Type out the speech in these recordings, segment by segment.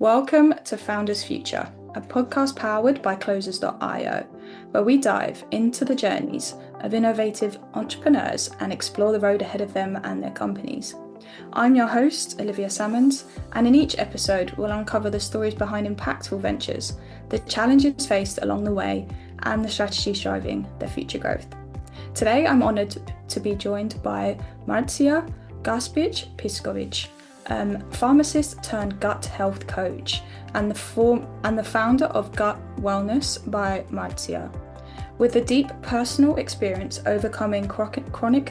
Welcome to Founders Future, a podcast powered by Closers.io, where we dive into the journeys of innovative entrepreneurs and explore the road ahead of them and their companies. I'm your host, Olivia Salmons, and in each episode, we'll uncover the stories behind impactful ventures, the challenges faced along the way, and the strategies driving their future growth. Today, I'm honoured to be joined by Marica Gaspic Piskovic, pharmacist turned gut health coach, and the founder of Gut Wellness by Marica. With a deep personal experience overcoming chronic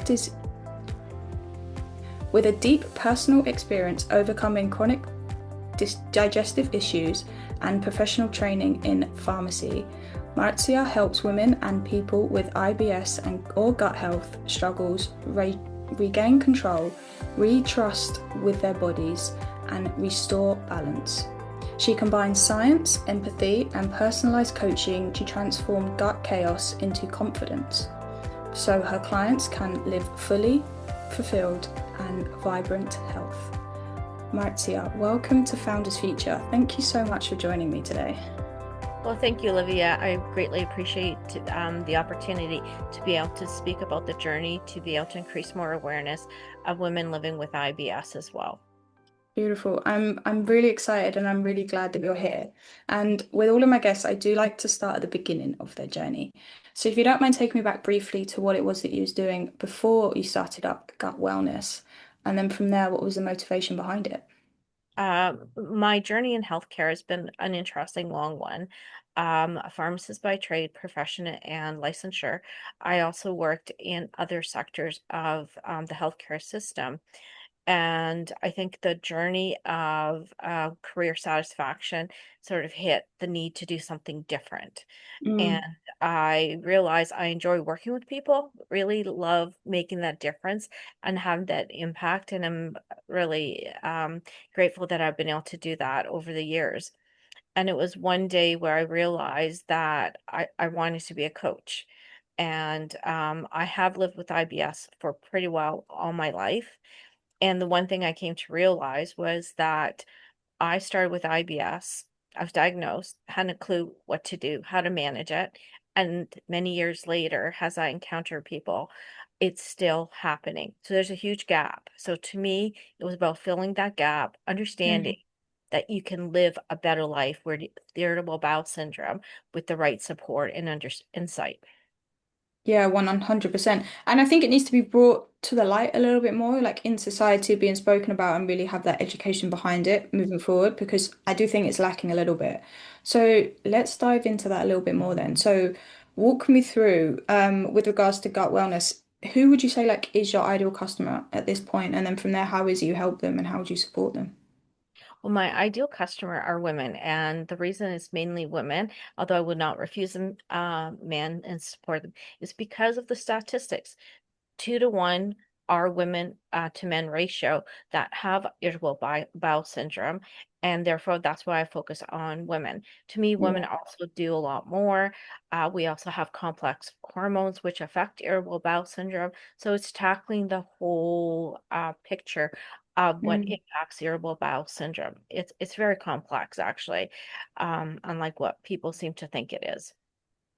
digestive issues and professional training in pharmacy, Marica helps women and people with IBS or gut health struggles regain control, re-trust with their bodies, and restore balance. She combines science, empathy, and personalized coaching to transform gut chaos into confidence, so her clients can live fully fulfilled and vibrant health. Marica, welcome to Founders Future. Thank you so much for joining me today. Well, thank you, Olivia. I greatly appreciate the opportunity to be able to speak about the journey, to be able to increase more awareness of women living with IBS as well. Beautiful. I'm really excited and I'm really glad that you're here. And with all of my guests, I do like to start at the beginning of their journey. So if you don't mind taking me back briefly to what it was that you was doing before you started up Gut Wellness, and then from there, what was the motivation behind it? My journey in healthcare has been an interesting long one. A pharmacist by trade, profession, and licensure. I also worked in other sectors of the healthcare system. And I think the journey of career satisfaction sort of hit the need to do something different. And Mm, I realize I enjoy working with people, really love making that difference and having that impact. And I'm really grateful that I've been able to do that over the years. And it was one day where I realized that I wanted to be a coach. And I have lived with IBS for pretty well all my life. And the one thing I came to realize was that I started with IBS. I was diagnosed, hadn't a clue what to do, how to manage it. And many years later, as I encounter people, it's still happening. So there's a huge gap. So to me, it was about filling that gap, understanding mm. that you can live a better life where the irritable bowel syndrome with the right support and insight. Yeah, 100%. And I think it needs to be brought to the light a little bit more, like in society, being spoken about and really have that education behind it moving forward, because I do think it's lacking a little bit. So let's dive into that a little bit more then. So walk me through, with regards to gut wellness, who would you say like is your ideal customer at this point? And then from there, how is it you help them and how would you support them? Well, my ideal customer are women, and the reason it's mainly women, although I would not refuse them, men and support them, is because of the statistics. 2 to 1 are women to men ratio that have irritable bowel syndrome, and therefore that's why I focus on women. To me, women Yeah. also do a lot more. We also have complex hormones which affect irritable bowel syndrome, so it's tackling the whole picture of what Mm. impacts irritable bowel syndrome. It's very complex, actually, unlike what people seem to think it is.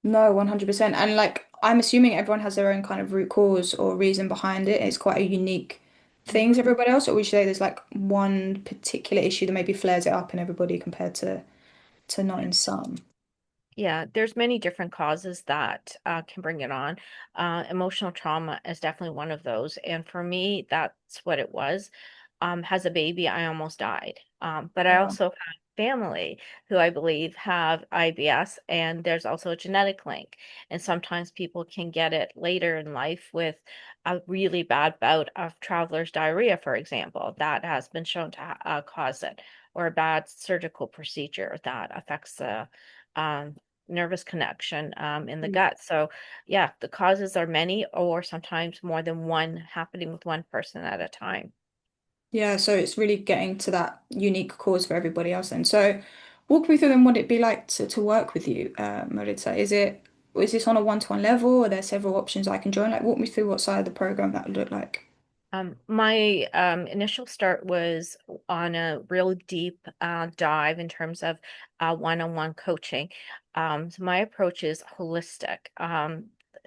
No, 100%. And like, I'm assuming everyone has their own kind of root cause or reason behind it. It's quite a unique thing to everybody else. Or would you say there's like one particular issue that maybe flares it up in everybody compared to not in some? Yeah, there's many different causes that can bring it on. Emotional trauma is definitely one of those. And for me, that's what it was. As a baby, I almost died. But I Wow. also have family who I believe have IBS, and there's also a genetic link. And sometimes people can get it later in life with a really bad bout of traveler's diarrhea, for example, that has been shown to cause it, or a bad surgical procedure that affects the um, nervous connection in the gut. So, yeah, the causes are many, or sometimes more than one happening with one person at a time. Yeah, so it's really getting to that unique cause for everybody else then. So walk me through then what it'd be like to work with you, Maritza. Is this on a one-to-one level? Are there several options I can join? Like walk me through what side of the program that would look like. My initial start was on a real deep dive in terms of one-on-one coaching. So my approach is holistic.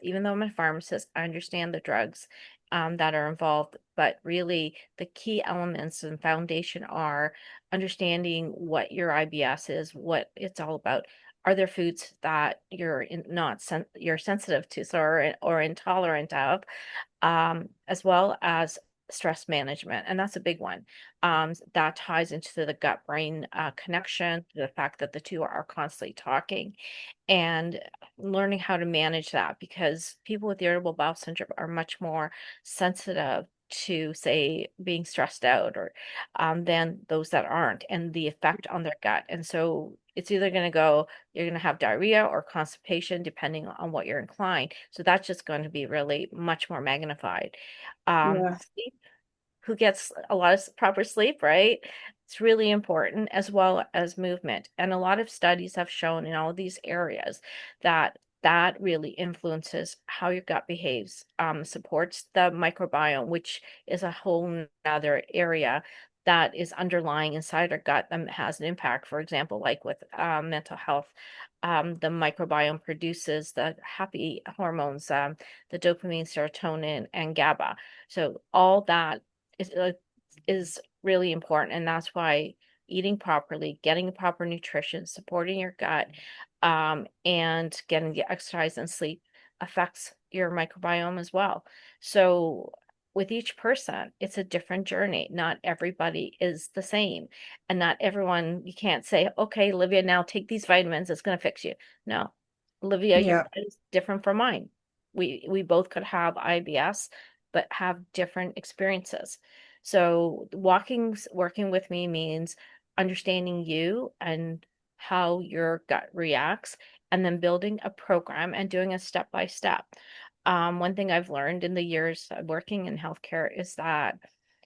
Even though I'm a pharmacist, I understand the drugs that are involved, but really the key elements and foundation are understanding what your IBS is, what it's all about. Are there foods that you're sensitive to, so or intolerant of? As well as stress management. And that's a big one. That ties into the gut brain connection, the fact that the two are constantly talking and learning how to manage that because people with irritable bowel syndrome are much more sensitive to, say, being stressed out or than those that aren't, and the effect on their gut. And so it's either going to go, you're going to have diarrhea or constipation, depending on what you're inclined. So that's just going to be really much more magnified. Yeah. Sleep, who gets a lot of proper sleep, right? It's really important, as well as movement. And a lot of studies have shown in all of these areas that that really influences how your gut behaves, supports the microbiome, which is a whole nother area that is underlying inside our gut that has an impact. For example, like with mental health, the microbiome produces the happy hormones, the dopamine, serotonin, and GABA. So all that is really important, and that's why eating properly, getting proper nutrition, supporting your gut, and getting the exercise and sleep affects your microbiome as well. So with each person, it's a different journey. Not everybody is the same, and not everyone, you can't say, okay, Olivia, now take these vitamins, it's going to fix you. No, Olivia, your Yeah. gut is different from mine. We both could have IBS, but have different experiences. So working with me means understanding you and how your gut reacts, and then building a program and doing a step by step. One thing I've learned in the years of working in healthcare is that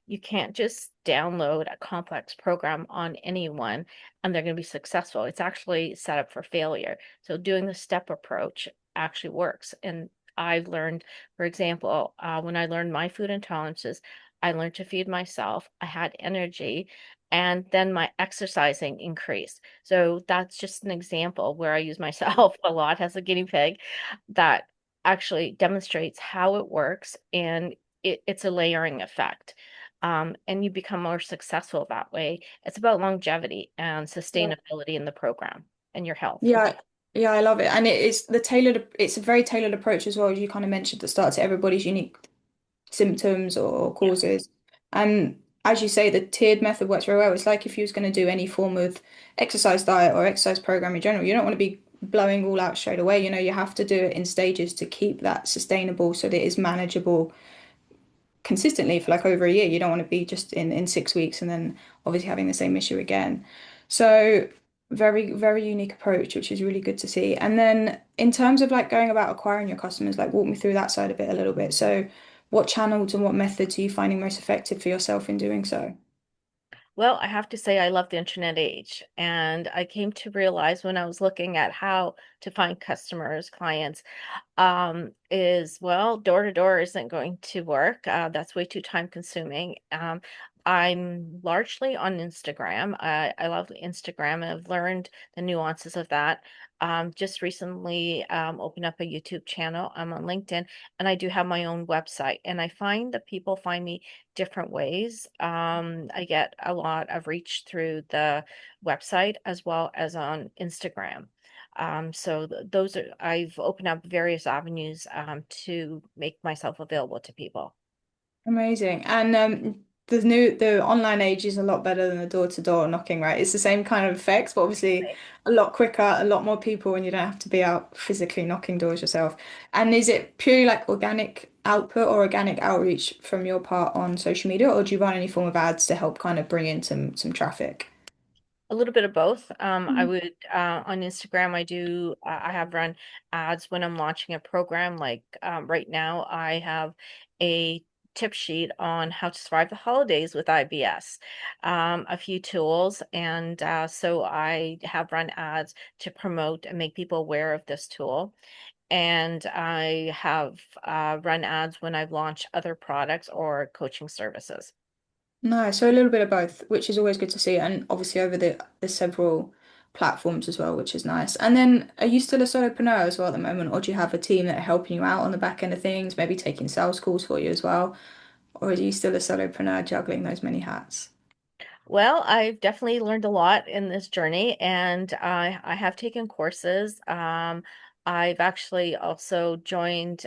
you can't just download a complex program on anyone and they're going to be successful. It's actually set up for failure. So doing the step approach actually works. And I've learned, for example, when I learned my food intolerances, I learned to feed myself. I had energy, and then my exercising increased. So that's just an example where I use myself a lot as a guinea pig that actually demonstrates how it works, and it's a layering effect. And you become more successful that way. It's about longevity and sustainability in the program and your health. Yeah, yeah, I love it. And it is the tailored, it's a very tailored approach as well, as you kind of mentioned at the start, to everybody's unique symptoms or Yeah. causes. And as you say, the tiered method works very well. It's like if you was going to do any form of exercise diet or exercise program in general, you don't want to be blowing all out straight away. You know, you have to do it in stages to keep that sustainable so that it is manageable consistently for like over a year. You don't want to be just in 6 weeks and then obviously having the same issue again. So very, very unique approach, which is really good to see. And then in terms of like going about acquiring your customers, like walk me through that side of it a little bit. So what channels and what methods are you finding most effective for yourself in doing so? Well, I have to say I love the internet age, and I came to realize when I was looking at how to find customers, clients, is, well, door to door isn't going to work. That's way too time consuming. I'm largely on Instagram. I love Instagram, and I've learned the nuances of that. Just recently opened up a YouTube channel. I'm on LinkedIn, and I do have my own website. And I find that people find me different ways. I get a lot of reach through the website as well as on Instagram. So those are, I've opened up various avenues to make myself available to people. Amazing. And the online age is a lot better than the door-to-door knocking, right? It's the same kind of effects, but obviously Right. a lot quicker, a lot more people, and you don't have to be out physically knocking doors yourself. And is it purely like organic output or organic outreach from your part on social media, or do you run any form of ads to help kind of bring in some traffic? A little bit of both. I Mhm. would on Instagram. I have run ads when I'm launching a program. Like right now, I have a tip sheet on how to survive the holidays with IBS, a few tools, and so I have run ads to promote and make people aware of this tool. and I have run ads when I've launched other products or coaching services. No, so a little bit of both, which is always good to see, and obviously over the several platforms as well, which is nice. And then, are you still a solopreneur as well at the moment, or do you have a team that are helping you out on the back end of things, maybe taking sales calls for you as well, or are you still a solopreneur juggling those many hats? Well, I've definitely learned a lot in this journey, and I have taken courses. I've actually also joined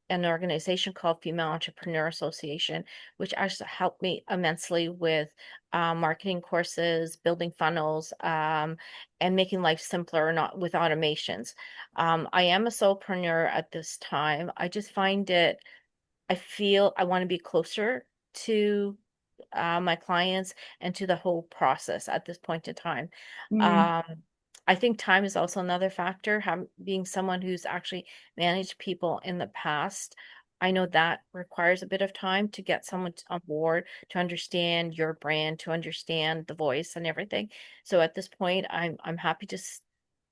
an organization called Female Entrepreneur Association, which actually helped me immensely with marketing courses, building funnels, and making life simpler, not with automations. I am a solopreneur at this time. I just find it, I feel I want to be closer to my clients and to the whole process at this point in time. Mm, Um, I think time is also another factor. Being someone who's actually managed people in the past, I know that requires a bit of time to get someone on board, to understand your brand, to understand the voice and everything. So at this point, I'm happy to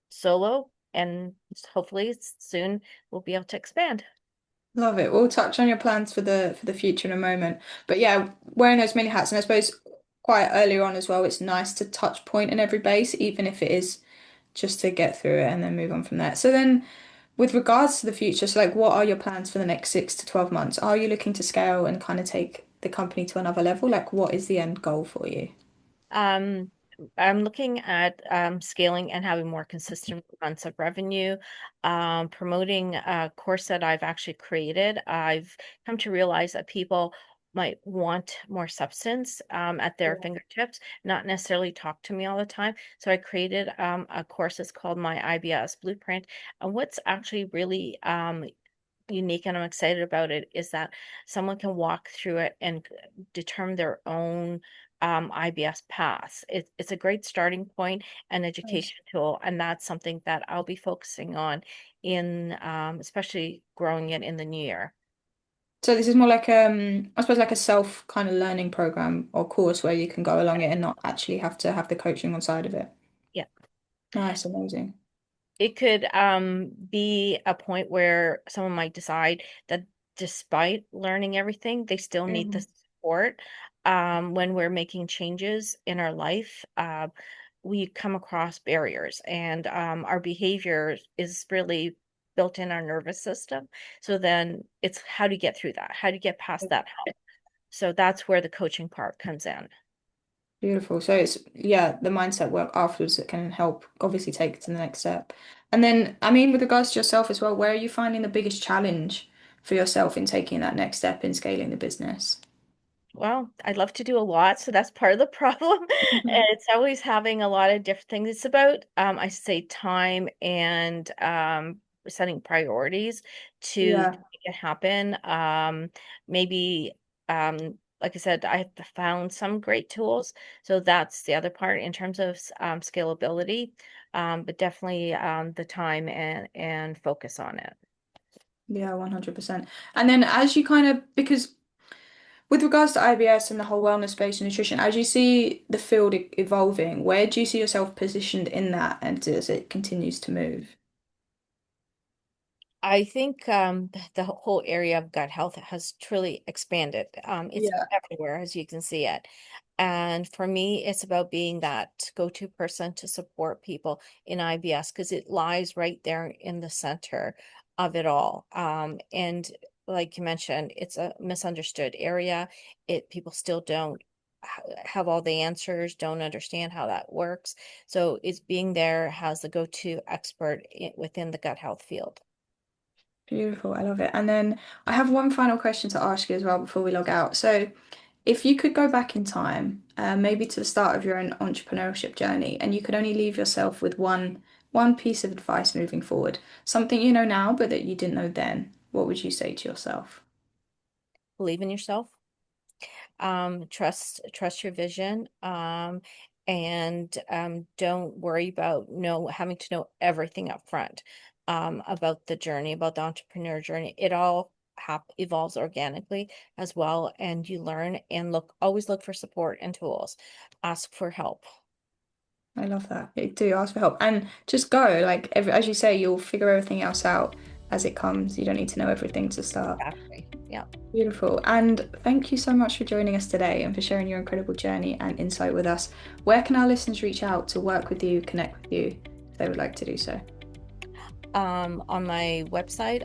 solo, and hopefully soon we'll be able to expand. love it. We'll touch on your plans for the future in a moment, but yeah, wearing those many hats, and I suppose quite earlier on as well, it's nice to touch point in every base, even if it is just to get through it and then move on from there. So then, with regards to the future, so like what are your plans for the next 6 to 12 months? Are you looking to scale and kind of take the company to another level? Like what is the end goal for you? Um, I'm looking at scaling and having more consistent months of revenue, promoting a course that I've actually created. I've come to realize that people might want more substance at their Yeah. fingertips, not necessarily talk to me all the time. So I created a course that's called my IBS Blueprint. And what's actually really unique and I'm excited about it is that someone can walk through it and determine their own IBS paths. It's a great starting point and Nice. education tool, and that's something that I'll be focusing on in especially growing it in the new year. So this is more like I suppose like a self kind of learning program or course where you can go along it and not actually have to have the coaching on side of it. Yeah. Nice, amazing. It could be a point where someone might decide that despite learning everything, they still need the Mhm. support when we're making changes in our life. We come across barriers, and our behavior is really built in our nervous system. So then it's how to get through that, how to get past that hump. So that's where the coaching part comes in. Beautiful. So it's yeah, the mindset work afterwards that can help obviously take it to the next step. And then I mean with regards to yourself as well, where are you finding the biggest challenge for yourself in taking that next step in scaling the business? Well, I'd love to do a lot, so that's part of the problem. And Mhm. it's always having a lot of different things. It's about, I say, time and setting priorities to Yeah, make it happen. Maybe, like I said, I've found some great tools, so that's the other part in terms of scalability, but definitely the time and focus on it. yeah, 100%. And then as you kind of because with regards to IBS and the whole wellness space and nutrition, as you see the field evolving, where do you see yourself positioned in that and as it continues to move? I think the whole area of gut health has truly expanded. It's Yeah. everywhere, as you can see it. And for me, it's about being that go-to person to support people in IBS because it lies right there in the center of it all. And like you mentioned, it's a misunderstood area. People still don't have all the answers, don't understand how that works. So it's being there as the go-to expert within the gut health field. Beautiful. I love it. And then I have one final question to ask you as well before we log out. So, if you could go back in time, maybe to the start of your own entrepreneurship journey, and you could only leave yourself with one piece of advice moving forward, something you know now but that you didn't know then, what would you say to yourself? Believe in yourself. Trust your vision. And don't worry about having to know everything up front about the journey, about the entrepreneur journey. It all evolves organically as well, and you learn and always look for support and tools. Ask for help. I love that. Do ask for help and just go. Like as you say, you'll figure everything else out as it comes. You don't need to know everything to start. Exactly. Yeah. Beautiful. And thank you so much for joining us today and for sharing your incredible journey and insight with us. Where can our listeners reach out to work with you, connect with you, if they would like to do so? On my website,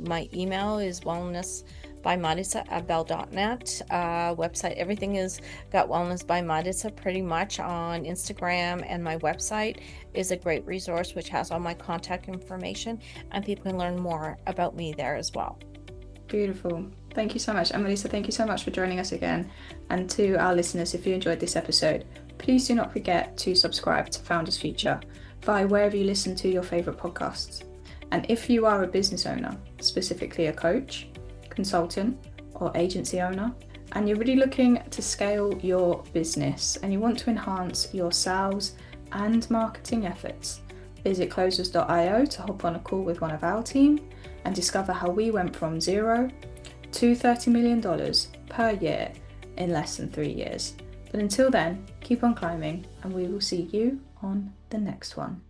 my email is wellnessbymarica@bell.net. Website, everything is got Wellness by Marica pretty much on Instagram, and my website is a great resource which has all my contact information, and people can learn more about me there as well. Beautiful. Thank you so much. And Melissa, thank you so much for joining us again. And to our listeners, if you enjoyed this episode, please do not forget to subscribe to Founders Future via wherever you listen to your favourite podcasts. And if you are a business owner, specifically a coach, consultant, or agency owner, and you're really looking to scale your business and you want to enhance your sales and marketing efforts, visit closers.io to hop on a call with one of our team and discover how we went from $0 to $30 million per year in less than 3 years. But until then, keep on climbing, and we will see you on the next one.